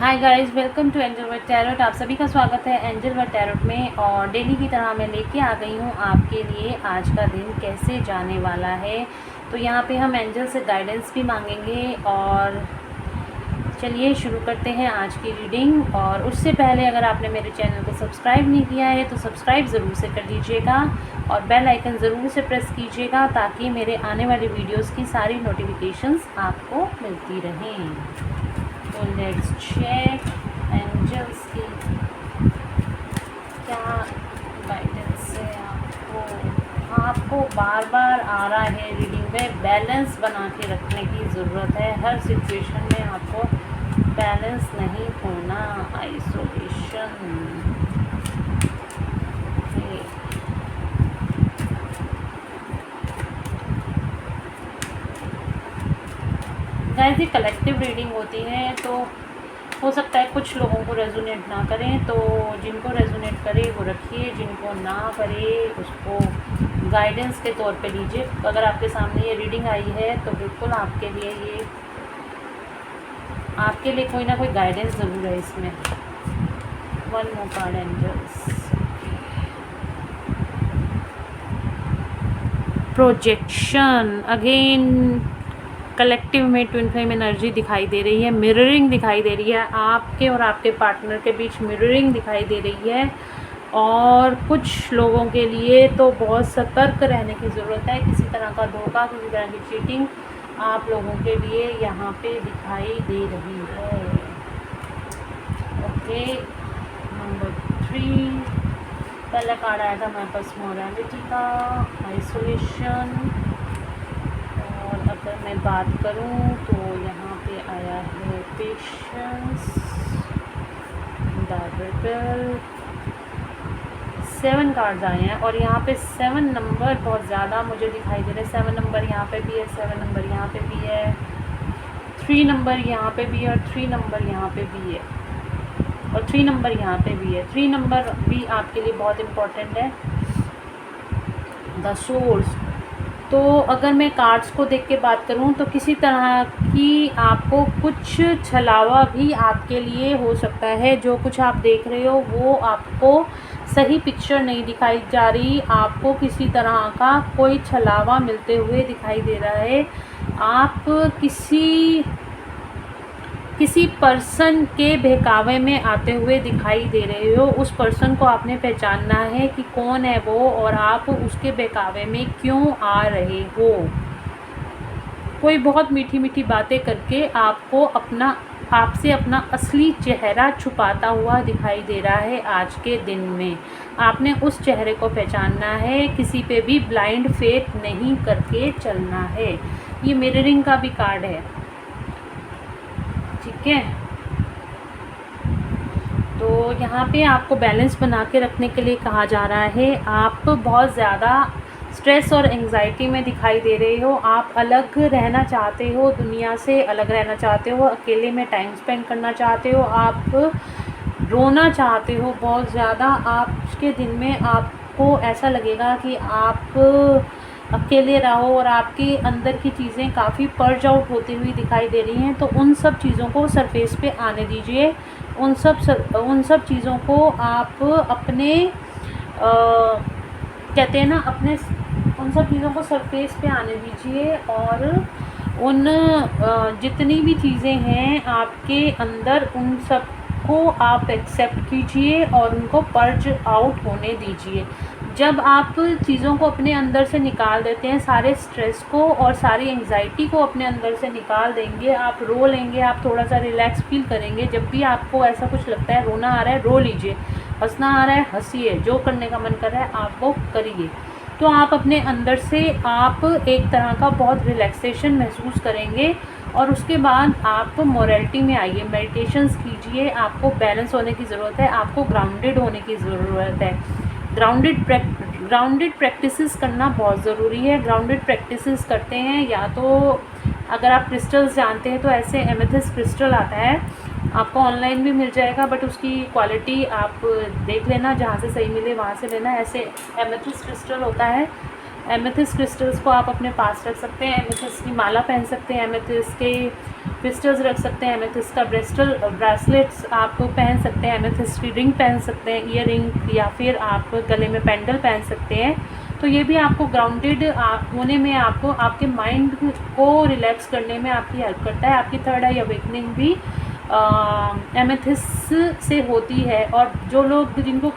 Hi guys, welcome to angel word tarot. आप सभी का स्वागत है एंजल वर्ड टैरोट में। और डेली की तरह मैं लेके आ गई हूँ आपके लिए आज का दिन कैसे जाने वाला है। तो यहाँ पे हम एंजल से गाइडेंस भी मांगेंगे। और चलिए शुरू करते हैं आज की रीडिंग। और उससे पहले अगर आपने मेरे चैनल को सब्सक्राइब नहीं किया है तो सब्सक्राइब ज़रूर से कर दीजिएगा और बेल आइकन ज़रूर से प्रेस कीजिएगा ताकि मेरे आने वाली वीडियोस की सारी नोटिफिकेशंस आपको मिलती रहें। तो लेट्स चेक एंजल्स की क्या गाइडेंस है आपको बार बार आ रहा है रीडिंग में। बैलेंस बना के रखने की ज़रूरत है। हर सिचुएशन में आपको बैलेंस नहीं होना। आइसोलेशन गाइस, ये कलेक्टिव रीडिंग होती है तो हो सकता है कुछ लोगों को रेजोनेट ना करें, तो जिनको रेजोनेट करे वो रखिए, जिनको ना करे उसको गाइडेंस के तौर पे लीजिए। अगर आपके सामने ये रीडिंग आई है तो बिल्कुल आपके लिए कोई ना कोई गाइडेंस ज़रूर है इसमें। One more card angels. Projection again collective में ट्विन फ्लेम एनर्जी दिखाई दे रही है। मिररिंग दिखाई दे रही है। आपके और आपके पार्टनर के बीच मिररिंग दिखाई दे रही है। और कुछ लोगों के लिए तो बहुत सतर्क रहने की ज़रूरत है। किसी तरह का धोखा, किसी तरह की चीटिंग आप लोगों के लिए यहाँ पे दिखाई दे रही है। ओके, नंबर 3 पहला कार्ड आया था हमारे पास मोरालिटी का, आइसोलेशन। और अगर मैं बात करूं तो यहाँ पे आया है पेशेंस, डायरेक्टर। 7 कार्ड्स आए हैं और यहाँ पे 7 नंबर बहुत ज़्यादा मुझे दिखाई दे रहे हैं। 7 नंबर यहाँ पे भी है, 7 नंबर यहाँ पे भी है, 3 नंबर यहाँ पे भी है और 3 नंबर यहाँ पे भी है और 3 नंबर यहाँ पे भी है। 3 नंबर भी आपके लिए बहुत इम्पोर्टेंट है। The source. तो अगर मैं कार्ड्स को देख के बात करूं तो किसी तरह की आपको कुछ छलावा भी आपके लिए हो सकता है। जो कुछ आप देख रहे हो वो आपको सही पिक्चर नहीं दिखाई जा रही। आपको किसी तरह का कोई छलावा मिलते हुए दिखाई दे रहा है। आप किसी पर्सन के बहकावे में आते हुए दिखाई दे रहे हो। उस पर्सन को आपने पहचानना है कि कौन है वो और आप उसके बहकावे में क्यों आ रहे हो। कोई बहुत मीठी मीठी बातें करके आपसे अपना असली चेहरा छुपाता हुआ दिखाई दे रहा है। आज के दिन में आपने उस चेहरे को पहचानना है। किसी पे भी ब्लाइंड फेथ नहीं करके चलना है। ये मिररिंग का भी कार्ड है, ठीक है। तो यहाँ पे आपको बैलेंस बना के रखने के लिए कहा जा रहा है। आप बहुत ज़्यादा स्ट्रेस और एंग्जाइटी में दिखाई दे रहे हो। आप अलग रहना चाहते हो, दुनिया से अलग रहना चाहते हो, अकेले में टाइम स्पेंड करना चाहते हो, आप रोना चाहते हो बहुत ज़्यादा। आज के दिन में आपको ऐसा लगेगा कि आप अकेले रहो और आपके अंदर की चीज़ें काफ़ी पर्ज आउट होती हुई दिखाई दे रही हैं। तो उन सब चीज़ों को सरफेस पे आने दीजिए। उन सब चीज़ों को आप अपने कहते हैं ना, उन सब चीज़ों को सरफेस पे आने दीजिए। और उन जितनी भी चीज़ें हैं आपके अंदर उन सब को आप एक्सेप्ट कीजिए और उनको पर्ज आउट होने दीजिए। जब आप चीज़ों को अपने अंदर से निकाल देते हैं, सारे स्ट्रेस को और सारी एंग्जाइटी को अपने अंदर से निकाल देंगे, आप रो लेंगे, आप थोड़ा सा रिलैक्स फील करेंगे। जब भी आपको ऐसा कुछ लगता है, रोना आ रहा है रो लीजिए, हंसना आ रहा है हंसिए, जो करने का मन कर रहा है आप वो करिए। तो आप अपने अंदर से आप एक तरह का बहुत रिलैक्सेशन महसूस करेंगे। और उसके बाद आप मोरालिटी में आइए, मेडिटेशंस कीजिए। आपको बैलेंस होने की ज़रूरत है, आपको ग्राउंडेड होने की ज़रूरत है। ग्राउंडेड प्रैक्टिसेस करना बहुत ज़रूरी है। ग्राउंडेड प्रैक्टिसेस करते हैं या तो अगर आप क्रिस्टल्स जानते हैं तो ऐसे एमेथिस्ट क्रिस्टल आता है, आपको ऑनलाइन भी मिल जाएगा, बट उसकी क्वालिटी आप देख लेना, जहाँ से सही मिले वहाँ से लेना। ऐसे एमेथिस्ट क्रिस्टल होता है, एमेथिस्ट क्रिस्टल्स को आप अपने पास रख सकते हैं। एमेथिस्ट की माला पहन सकते हैं, एमेथिस्ट के क्रिस्टल्स रख सकते हैं, एमेथिस्ट का ब्रेसलेट्स आप पहन सकते हैं, एमेथिस्ट की रिंग पहन सकते हैं, ईयर रिंग, या फिर आप गले में पेंडल पहन सकते हैं। तो ये भी आपको ग्राउंडेड होने में, आपको आपके माइंड को रिलैक्स करने में आपकी हेल्प करता है। आपकी थर्ड आई अवेकनिंग भी एमेथिस्ट से होती है। और जो लोग जिनको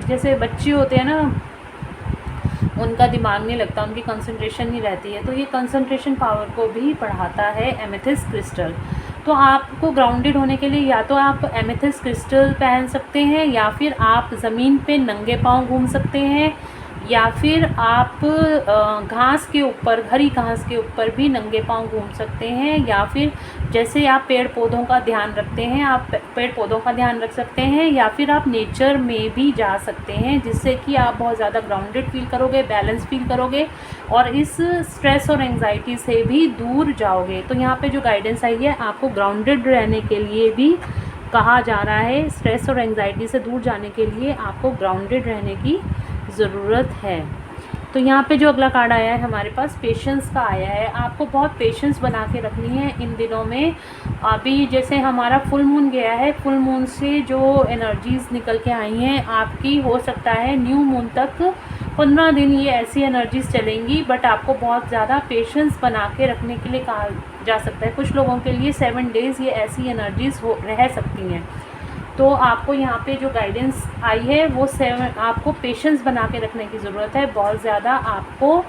जैसे बच्चे होते हैं ना, उनका दिमाग नहीं लगता, उनकी कंसंट्रेशन नहीं रहती है, तो ये कंसंट्रेशन पावर को भी बढ़ाता है एमेथिस्ट क्रिस्टल। तो आपको ग्राउंडेड होने के लिए या तो आप एमेथिस्ट क्रिस्टल पहन सकते हैं, या फिर आप ज़मीन पे नंगे पाँव घूम सकते हैं, या फिर आप घास के ऊपर, हरी घास के ऊपर भी नंगे पाँव घूम सकते हैं, या फिर जैसे आप पेड़ पौधों का ध्यान रखते हैं, आप पेड़ पौधों का ध्यान रख सकते हैं, या फिर आप नेचर में भी जा सकते हैं, जिससे कि आप बहुत ज़्यादा ग्राउंडेड फील करोगे, बैलेंस फील करोगे और इस स्ट्रेस और एंग्जाइटी से भी दूर जाओगे। तो यहाँ पे जो गाइडेंस आई है, आपको ग्राउंडेड रहने के लिए भी कहा जा रहा है। स्ट्रेस और एंग्जाइटी से दूर जाने के लिए आपको ग्राउंडेड रहने की ज़रूरत है। तो यहाँ पे जो अगला कार्ड आया है हमारे पास, पेशेंस का आया है। आपको बहुत पेशेंस बना के रखनी है इन दिनों में। अभी जैसे हमारा फुल मून गया है, फुल मून से जो एनर्जीज़ निकल के आई हैं आपकी, हो सकता है न्यू मून तक 15 दिन ये ऐसी एनर्जीज़ चलेंगी, बट आपको बहुत ज़्यादा पेशेंस बना के रखने के लिए कहा जा सकता है। कुछ लोगों के लिए 7 डेज़ ये ऐसी एनर्जीज़ रह सकती हैं। तो आपको यहाँ पे जो गाइडेंस आई है वो आपको पेशेंस बना के रखने की ज़रूरत है। बहुत ज़्यादा आपको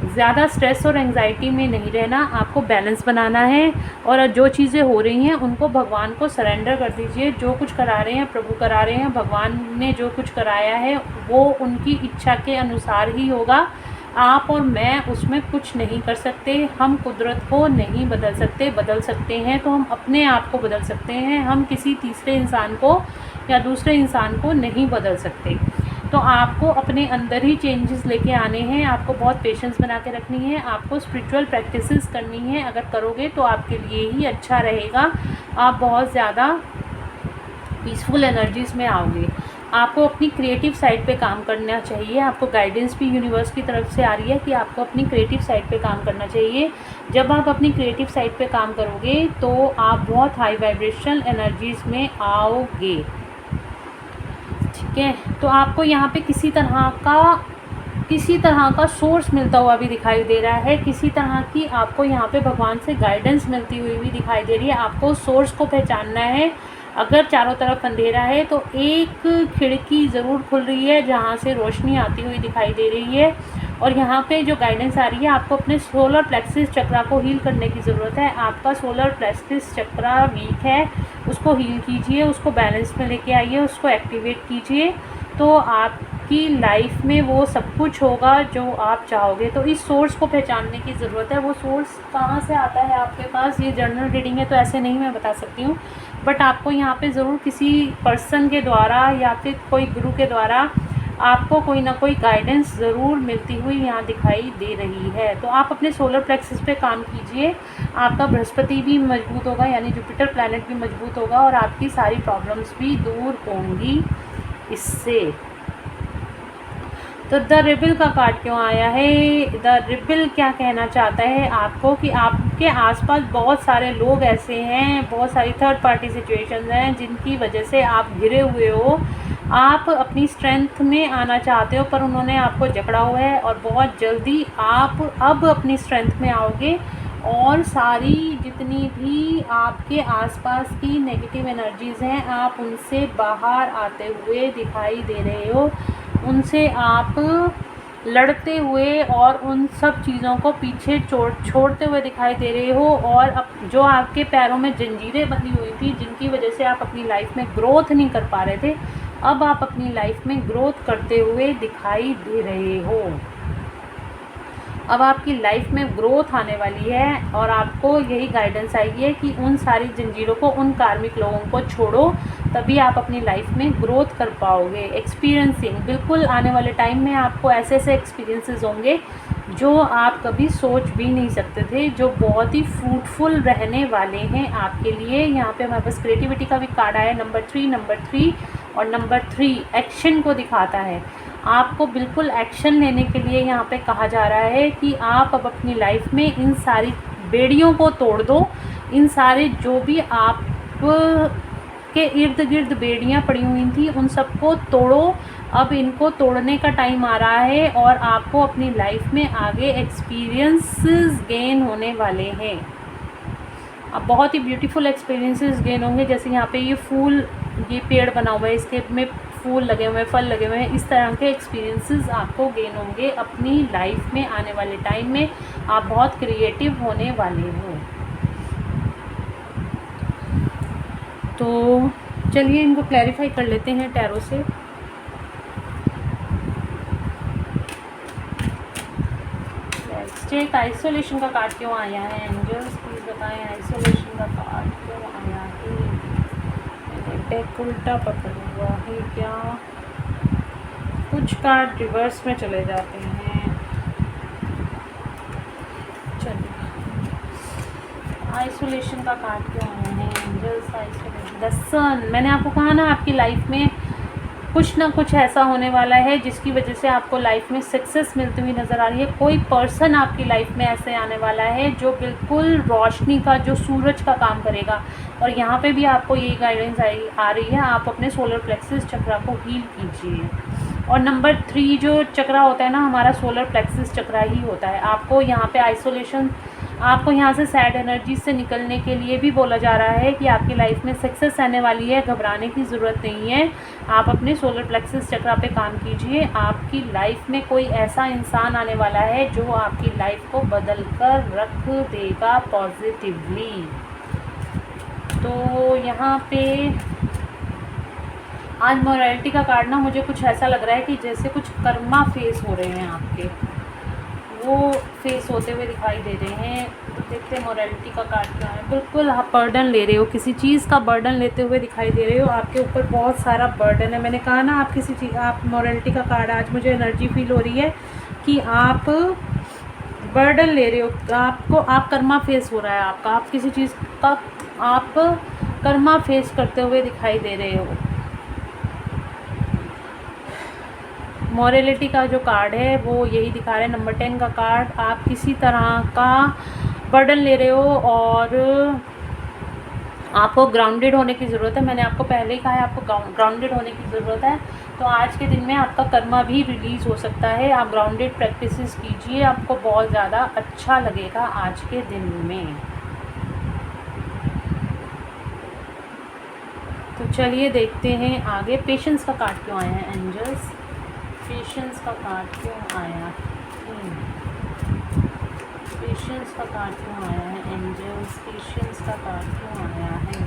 ज़्यादा स्ट्रेस और एंग्जाइटी में नहीं रहना, आपको बैलेंस बनाना है। और जो चीज़ें हो रही हैं उनको भगवान को सरेंडर कर दीजिए। जो कुछ करा रहे हैं प्रभु करा रहे हैं, भगवान ने जो कुछ कराया है वो उनकी इच्छा के अनुसार ही होगा। आप और मैं उसमें कुछ नहीं कर सकते। हम कुदरत को नहीं बदल सकते। बदल सकते हैं तो हम अपने आप को बदल सकते हैं, हम किसी तीसरे इंसान को या दूसरे इंसान को नहीं बदल सकते। तो आपको अपने अंदर ही चेंजेस लेके आने हैं। आपको बहुत पेशेंस बना के रखनी है। आपको स्पिरिचुअल प्रैक्टिसेस करनी है। अगर करोगे तो आपके लिए ही अच्छा रहेगा। आप बहुत ज़्यादा पीसफुल एनर्जीज़ में आओगे। आपको अपनी क्रिएटिव साइड पे काम करना चाहिए। आपको गाइडेंस भी यूनिवर्स की तरफ से आ रही है कि आपको अपनी क्रिएटिव साइड पे काम करना चाहिए। जब आप अपनी क्रिएटिव साइड पे काम करोगे तो आप बहुत हाई वाइब्रेशनल एनर्जीज़ में आओगे। ठीक है, तो आपको यहाँ पे किसी तरह का सोर्स मिलता हुआ भी दिखाई दे रहा है। किसी तरह की आपको यहाँ पे भगवान से गाइडेंस मिलती हुई भी दिखाई दे रही है। आपको सोर्स को पहचानना है। अगर चारों तरफ अंधेरा है तो एक खिड़की ज़रूर खुल रही है जहाँ से रोशनी आती हुई दिखाई दे रही है। और यहाँ पे जो गाइडेंस आ रही है, आपको अपने सोलर प्लेक्सिस चक्रा को हील करने की ज़रूरत है। आपका सोलर प्लेक्सिस चक्रा वीक है, उसको हील कीजिए, उसको बैलेंस में लेके आइए, उसको एक्टिवेट कीजिए। तो आपकी लाइफ में वो सब कुछ होगा जो आप चाहोगे। तो इस सोर्स को पहचानने की ज़रूरत है। वो सोर्स कहाँ से आता है आपके पास? ये जर्नल रीडिंग है तो ऐसे नहीं मैं बता सकती हूँ, बट आपको यहाँ पे ज़रूर किसी पर्सन के द्वारा या फिर कोई गुरु के द्वारा आपको कोई ना कोई गाइडेंस ज़रूर मिलती हुई यहाँ दिखाई दे रही है। तो आप अपने सोलर प्लेक्सिस पे काम कीजिए। आपका बृहस्पति भी मजबूत होगा, यानी जुपिटर प्लैनेट भी मजबूत होगा, और आपकी सारी प्रॉब्लम्स भी दूर होंगी इससे। तो द रिबल का कार्ड क्यों आया है? द रिबल क्या कहना चाहता है आपको कि आपके आसपास बहुत सारे लोग ऐसे हैं, बहुत सारी थर्ड पार्टी सिचुएशंस हैं जिनकी वजह से आप घिरे हुए हो। आप अपनी स्ट्रेंथ में आना चाहते हो पर उन्होंने आपको जकड़ा हुआ है, और बहुत जल्दी आप अब अपनी स्ट्रेंथ में आओगे। और सारी जितनी भी आपके आसपास की नेगेटिव एनर्जीज़ हैं, आप उनसे बाहर आते हुए दिखाई दे रहे हो। उनसे आप लड़ते हुए और उन सब चीज़ों को पीछे छोड़ते हुए दिखाई दे रहे हो। और अब जो आपके पैरों में जंजीरें बंधी हुई थी, जिनकी वजह से आप अपनी लाइफ में ग्रोथ नहीं कर पा रहे थे, अब आप अपनी लाइफ में ग्रोथ करते हुए दिखाई दे रहे हो। अब आपकी लाइफ में ग्रोथ आने वाली है, और आपको यही गाइडेंस आई है कि उन सारी जंजीरों को, उन कार्मिक लोगों को छोड़ो, तभी आप अपनी लाइफ में ग्रोथ कर पाओगे। एक्सपीरियंसिंग, बिल्कुल आने वाले टाइम में आपको ऐसे ऐसे एक्सपीरियंसेस होंगे जो आप कभी सोच भी नहीं सकते थे, जो बहुत ही फ्रूटफुल रहने वाले हैं आपके लिए। यहाँ पे हमारे पास क्रिएटिविटी का भी कार्ड आया, नंबर 3 और नंबर 3 एक्शन को दिखाता है। आपको बिल्कुल एक्शन लेने के लिए यहाँ पे कहा जा रहा है कि आप अब अपनी लाइफ में इन सारी बेड़ियों को तोड़ दो, इन सारे जो भी आप के इर्द गिर्द बेड़ियाँ पड़ी हुई थी उन सबको तोड़ो। अब इनको तोड़ने का टाइम आ रहा है और आपको अपनी लाइफ में आगे एक्सपीरियंसेस गेन होने वाले हैं। अब बहुत ही ब्यूटीफुल एक्सपीरियंसेस गेन होंगे। जैसे यहाँ पे ये फूल, ये पेड़ बना हुआ है, इसके में फूल लगे हुए हैं, फल लगे हुए हैं, इस तरह के एक्सपीरियंसेस आपको गेन होंगे अपनी लाइफ में। आने वाले टाइम में आप बहुत क्रिएटिव होने वाले हो। तो चलिए इनको क्लैरिफाई कर लेते हैं टैरो से। नेक्स्ट आइसोलेशन का कार्ड क्यों आया है? एंजल्स प्लीज बताएं आइसोलेशन का कार्ड क्यों आया है? मैंने डेक उल्टा पकड़ा हुआ है क्या? कुछ कार्ड रिवर्स में चले जाते हैं। चलिए आइसोलेशन का कार्ड क्यों आया है? एंजल्स आइसोलेशन, द सन। मैंने आपको कहा ना आपकी लाइफ में कुछ ना कुछ ऐसा होने वाला है जिसकी वजह से आपको लाइफ में सक्सेस मिलती हुई नज़र आ रही है। कोई पर्सन आपकी लाइफ में ऐसे आने वाला है जो बिल्कुल रोशनी का, जो सूरज का काम करेगा। और यहाँ पे भी आपको यही गाइडेंस आ रही है, आप अपने सोलर प्लेक्सिस चक्रा को हील कीजिए। और नंबर 3 जो चक्रा होता है ना, हमारा सोलर प्लेक्सिस चक्रा ही होता है। आपको यहाँ पे आइसोलेशन, आपको यहाँ से सैड एनर्जी से निकलने के लिए भी बोला जा रहा है कि आपकी लाइफ में सक्सेस आने वाली है, घबराने की ज़रूरत नहीं है। आप अपने सोलर प्लेक्सिस चक्रा पे काम कीजिए। आपकी लाइफ में कोई ऐसा इंसान आने वाला है जो आपकी लाइफ को बदल कर रख देगा पॉजिटिवली। तो यहाँ पे आज मोरालिटी का कार्ड ना, मुझे कुछ ऐसा लग रहा है कि जैसे कुछ कर्मा फेस हो रहे हैं आपके, वो फेस होते हुए दिखाई दे रहे हैं। तो देखते हैं मोरालिटी का कार्ड क्या है। बिल्कुल आप बर्डन ले रहे हो, किसी चीज़ का बर्डन लेते हुए दिखाई दे रहे हो। आपके ऊपर बहुत सारा बर्डन है। मैंने कहा ना आप किसी चीज़, आप मोरालिटी का कार्ड, आज मुझे एनर्जी फील हो रही है कि आप बर्डन ले रहे हो। आप कर्मा फेस हो रहा है आपका, आप किसी चीज़ का आप कर्मा फेस करते हुए दिखाई दे रहे हो। मोरालिटी का जो कार्ड है वो यही दिखा रहा है, नंबर 10 का कार्ड। आप किसी तरह का बर्डन ले रहे हो और आपको ग्राउंडेड होने की ज़रूरत है। मैंने आपको पहले ही कहा है आपको ग्राउंडेड होने की ज़रूरत है। तो आज के दिन में आपका कर्मा भी रिलीज़ हो सकता है। आप ग्राउंडेड प्रैक्टिसेस कीजिए, आपको बहुत ज़्यादा अच्छा लगेगा आज के दिन में। तो चलिए देखते हैं आगे पेशेंस का कार्ड क्यों आया है एंजल्स। पेशेंस का कार्ड क्यों आया है? पेशेंस का कार्ड क्यों आया है एंजल्स? पेशेंस का कार्ड क्यों आया है?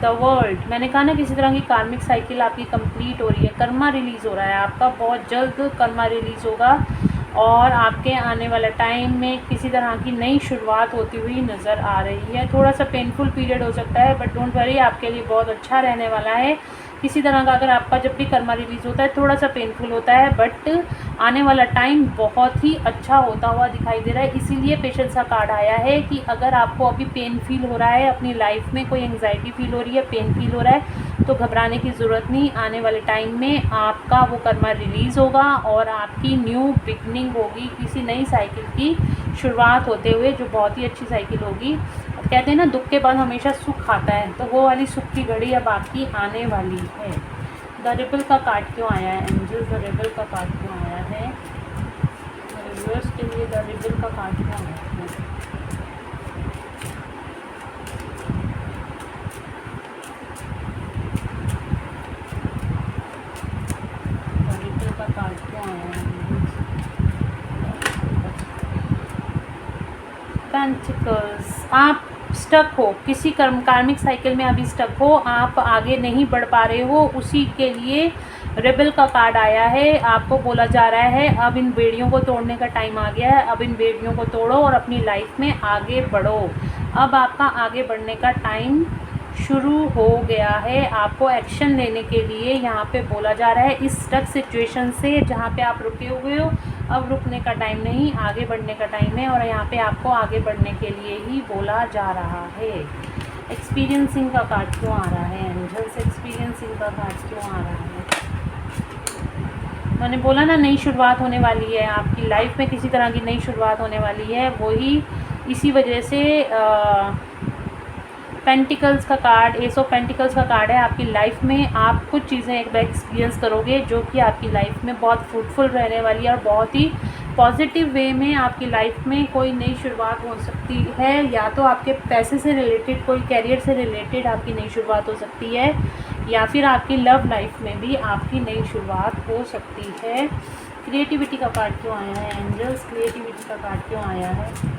The world. मैंने कहा ना किसी तरह की कार्मिक साइकिल आपकी कंप्लीट हो रही है, कर्मा रिलीज़ हो रहा है आपका, बहुत जल्द कर्मा रिलीज़ होगा और आपके आने वाला टाइम में किसी तरह की नई शुरुआत होती हुई नज़र आ रही है। थोड़ा सा पेनफुल पीरियड हो सकता है बट डोंट वरी, आपके लिए बहुत अच्छा रहने वाला है। किसी तरह का अगर आपका जब भी कर्मा रिलीज़ होता है थोड़ा सा पेनफुल होता है बट आने वाला टाइम बहुत ही अच्छा होता हुआ दिखाई दे रहा है। इसीलिए पेशेंस का कार्ड आया है कि अगर आपको अभी पेन फील हो रहा है, अपनी लाइफ में कोई एंग्जाइटी फील हो रही है, पेन फील हो रहा है, तो घबराने की ज़रूरत नहीं। आने वाले टाइम में आपका वो कर्मा रिलीज़ होगा और आपकी न्यू बिगनिंग होगी, किसी नई साइकिल की शुरुआत होते हुए, जो बहुत ही अच्छी साइकिल होगी। कहते हैं ना दुख के बाद हमेशा सुख आता है, तो वो वाली सुख की घड़ी अब आपकी आने वाली है। द रिबल का कार्ड क्यों आया है एंजल? द रिबल का कार्ड क्यों आया है? रिवर्स के लिए द रिबल का कार्ड क्यों आया है? द रिबल का कार्ड क्यों आया है? पेंटिकल्स। आप स्टक हो किसी कार्मिक साइकिल में, अभी स्टक हो, आप आगे नहीं बढ़ पा रहे हो, उसी के लिए रेबल का कार्ड आया है। आपको बोला जा रहा है अब इन बेड़ियों को तोड़ने का टाइम आ गया है, अब इन बेड़ियों को तोड़ो और अपनी लाइफ में आगे बढ़ो। अब आपका आगे बढ़ने का टाइम शुरू हो गया है। आपको एक्शन लेने के लिए यहाँ पे बोला जा रहा है इस स्टक सिचुएशन से जहाँ पे आप रुके हुए हो, अब रुकने का टाइम नहीं, आगे बढ़ने का टाइम है और यहाँ पे आपको आगे बढ़ने के लिए ही बोला जा रहा है। एक्सपीरियंसिंग का कार्ड क्यों आ रहा है एंजल्स? एक्सपीरियंसिंग का कार्ड क्यों आ रहा है? मैंने बोला ना नई शुरुआत होने वाली है आपकी लाइफ में, किसी तरह की नई शुरुआत होने वाली है। वही इसी वजह से पेंटिकल्स का कार्ड, एस ऑफ पेंटिकल्स का कार्ड है। आपकी लाइफ में आप कुछ चीज़ें एक बार एक्सपीरियंस करोगे जो कि आपकी लाइफ में बहुत फ्रूटफुल रहने वाली है और बहुत ही पॉजिटिव वे में आपकी लाइफ में कोई नई शुरुआत हो सकती है। या तो आपके पैसे से रिलेटेड, कोई कैरियर से रिलेटेड आपकी नई शुरुआत हो सकती है, या फिर आपकी लव लाइफ में भी आपकी नई शुरुआत हो सकती है। क्रिएटिविटी का कार्ड क्यों आया है एंजल्स? क्रिएटिविटी का कार्ड क्यों आया है?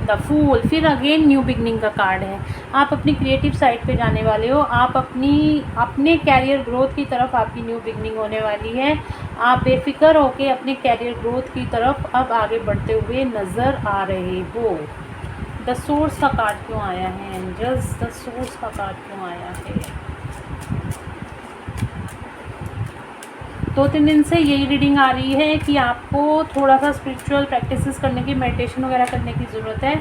The fool. फिर अगेन न्यू बिगनिंग का कार्ड है। आप अपनी क्रिएटिव साइड पे जाने वाले हो। आप अपने कैरियर ग्रोथ की तरफ आपकी न्यू बिगनिंग होने वाली है। आप बेफिक्र होके अपने कैरियर ग्रोथ की तरफ अब आगे बढ़ते हुए नज़र आ रहे हो। द सोर्स का कार्ड क्यों आया है एंजल्स? द सोर्स का कार्ड क्यों आया है? 2-3 दिन से यही रीडिंग आ रही है कि आपको थोड़ा सा स्पिरिचुअल प्रैक्टिसेस करने की, मेडिटेशन वगैरह करने की ज़रूरत है।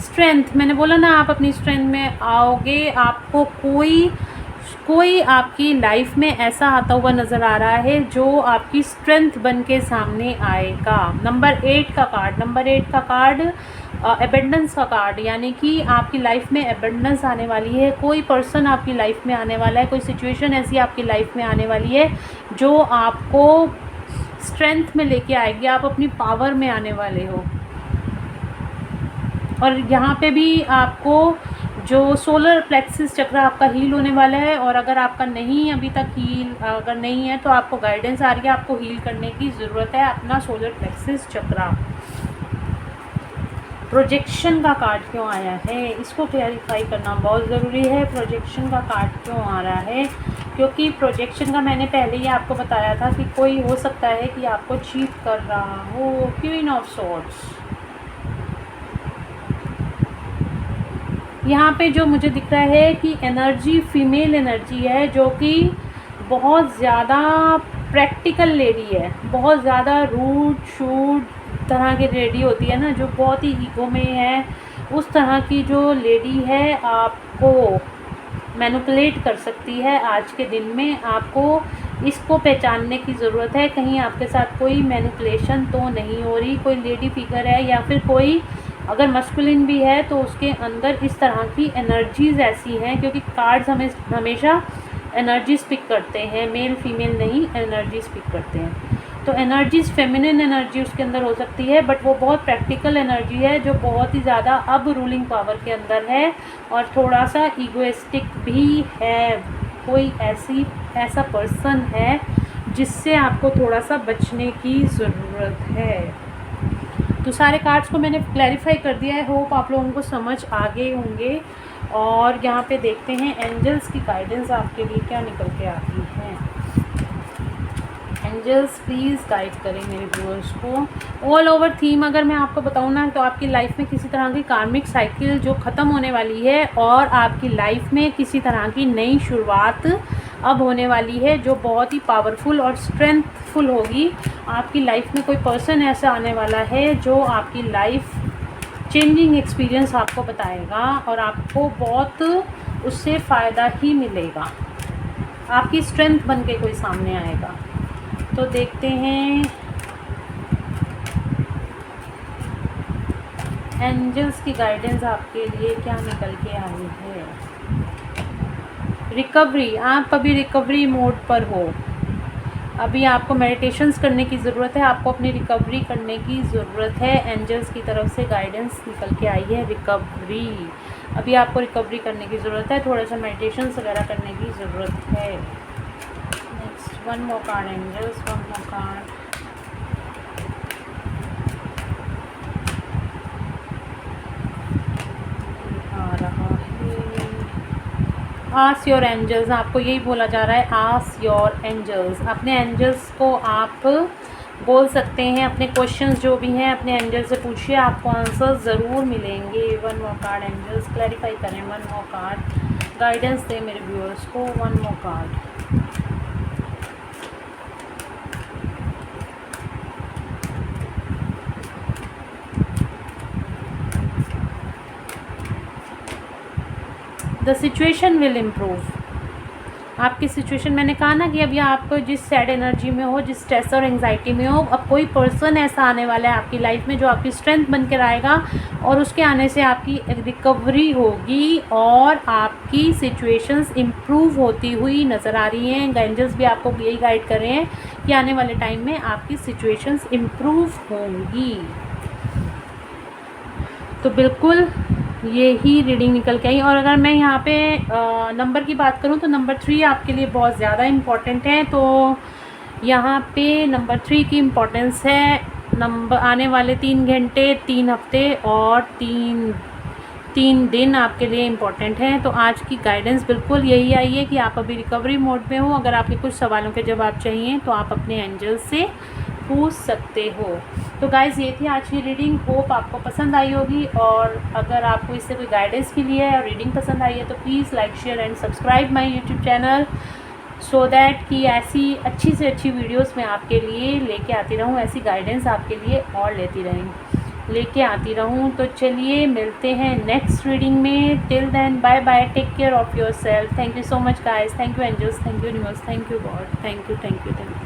स्ट्रेंथ, मैंने बोला ना आप अपनी स्ट्रेंथ में आओगे। आपको कोई आपकी लाइफ में ऐसा आता हुआ नज़र आ रहा है जो आपकी स्ट्रेंथ बन के सामने आएगा। नंबर 8 का कार्ड एबंडेंस का कार्ड, यानी कि आपकी लाइफ में एबंडेंस आने वाली है। कोई पर्सन आपकी लाइफ में आने वाला है, कोई सिचुएशन ऐसी आपकी लाइफ में आने वाली है जो आपको स्ट्रेंथ में लेके आएगी। आप अपनी पावर में आने वाले हो। और यहाँ पे भी आपको जो सोलर प्लेक्सिस चक्र आपका हील होने वाला है, और अगर आपका नहीं अभी तक हील अगर नहीं है तो आपको गाइडेंस आ रही है, आपको हील करने की ज़रूरत है अपना सोलर प्लेक्सिस चक्र। प्रोजेक्शन का कार्ड क्यों आया है? इसको क्लैरिफाई करना बहुत ज़रूरी है। प्रोजेक्शन का कार्ड क्यों आ रहा है? क्योंकि प्रोजेक्शन का मैंने पहले ही आपको बताया था कि कोई हो सकता है कि आपको चीट कर रहा हो। Queen of swords. यहाँ पे जो मुझे दिख रहा है कि एनर्जी फीमेल एनर्जी है, जो कि बहुत ज़्यादा प्रैक्टिकल लेडी है, बहुत ज़्यादा रूट शूट तरह की लेडी होती है ना, जो बहुत ही ईगो में है। उस तरह की जो लेडी है आपको मैनिपुलेट कर सकती है आज के दिन में। आपको इसको पहचानने की ज़रूरत है। कहीं आपके साथ कोई मैनिपुलेशन तो नहीं हो रही। कोई लेडी फिगर है या फिर कोई अगर मस्कुलिन भी है तो उसके अंदर इस तरह की एनर्जीज़ ऐसी हैं, क्योंकि कार्ड्स हमें हमेशा एनर्जी स्पिक करते हैं, मेल फीमेल नहीं, एनर्जी स्पिक करते हैं। तो एनर्जीज़ फेमिनिन एनर्जी उसके अंदर हो सकती है, बट वो बहुत प्रैक्टिकल एनर्जी है जो बहुत ही ज़्यादा अब रूलिंग पावर के अंदर है, और थोड़ा सा ईगोइस्टिक भी है। कोई ऐसा पर्सन है जिससे आपको थोड़ा सा बचने की ज़रूरत है। तो सारे कार्ड्स को मैंने क्लैरिफाई कर दिया है। होप आप लोगों को समझ आ गए होंगे। और यहाँ पे देखते हैं एंजल्स की गाइडेंस आपके लिए क्या निकल के आती है। एंजल्स प्लीज़ गाइड करें मेरे व्यूअर्स को। ऑल ओवर थीम अगर मैं आपको बताऊँ ना, तो आपकी लाइफ में किसी तरह की कार्मिक साइकिल जो ख़त्म होने वाली है, और आपकी लाइफ में किसी तरह की नई शुरुआत अब होने वाली है जो बहुत ही पावरफुल और स्ट्रेंथफुल होगी। आपकी लाइफ में कोई पर्सन ऐसा आने वाला है जो आपकी लाइफ चेंजिंग एक्सपीरियंस आपको बताएगा, और आपको बहुत उससे फ़ायदा ही मिलेगा। आपकी स्ट्रेंथ बन के कोई सामने आएगा। तो देखते हैं एंजल्स की गाइडेंस आपके लिए क्या निकल के आई है। रिकवरी, आप अभी रिकवरी मोड पर हो। अभी आपको मेडिटेशंस करने की ज़रूरत है, आपको अपनी रिकवरी करने की ज़रूरत है। एंजल्स की तरफ से गाइडेंस निकल के आई है रिकवरी। अभी आपको रिकवरी करने की ज़रूरत है, थोड़ा सा मेडिटेशंस वगैरह करने की ज़रूरत है। Next one more card angels, one more card. आ रहा है आस्क योर एंजल्स। आपको यही बोला जा रहा है, आस्क योर एंजल्स। अपने एंजल्स को आप बोल सकते हैं, अपने क्वेश्चंस जो भी हैं अपने एंजल से पूछिए, आपको आंसर ज़रूर मिलेंगे। One more card angels, clarify करें। वन मोर कार्ड गाइडेंस दे मेरे व्यूअर्स को। One more card. The situation will improve. आपकी सिचुएशन, मैंने कहा ना कि अभी आप जिस सैड एनर्जी में हो, जिस स्ट्रेस और एंग्जाइटी में हो, अब कोई पर्सन ऐसा आने वाला है आपकी लाइफ में जो आपकी स्ट्रेंथ बन कर आएगा और उसके आने से आपकी रिकवरी होगी और आपकी सिचुएशंस इम्प्रूव होती हुई नज़र आ रही हैं। एंजल्स भी आपको यही गाइड कर रहे हैं कि आने वाले टाइम में आपकी सिचुएशंस इम्प्रूव होंगी। तो बिल्कुल ये ही रीडिंग निकल के आई। और अगर मैं यहाँ पे नंबर की बात करूँ तो नंबर 3 आपके लिए बहुत ज़्यादा इम्पॉर्टेंट है। तो यहाँ पे नंबर 3 की इम्पोर्टेंस है नंबर आने वाले 3 घंटे, 3 हफ्ते और 3 दिन आपके लिए इम्पॉर्टेंट हैं। तो आज की गाइडेंस बिल्कुल यही आई है कि आप अभी रिकवरी मोड में हो। अगर आपके कुछ सवालों के जवाब चाहिए तो आप अपने एंजल से पूछ सकते हो। तो गाइज़ ये थी आज की रीडिंग, होप आपको पसंद आई होगी। और अगर आपको इससे कोई गाइडेंस मिली है और रीडिंग पसंद आई है तो please like, share and subscribe my YouTube channel, so that कि ऐसी अच्छी से अच्छी वीडियोस मैं आपके लिए लेके आती रहूँ, ऐसी गाइडेंस आपके लिए और लेके आती रहूँ। तो चलिए मिलते हैं नेक्स्ट रीडिंग में। Till then bye bye, take care of yourself. Thank you so much guys, thank you angels, thank you universe, thank you God, thank you.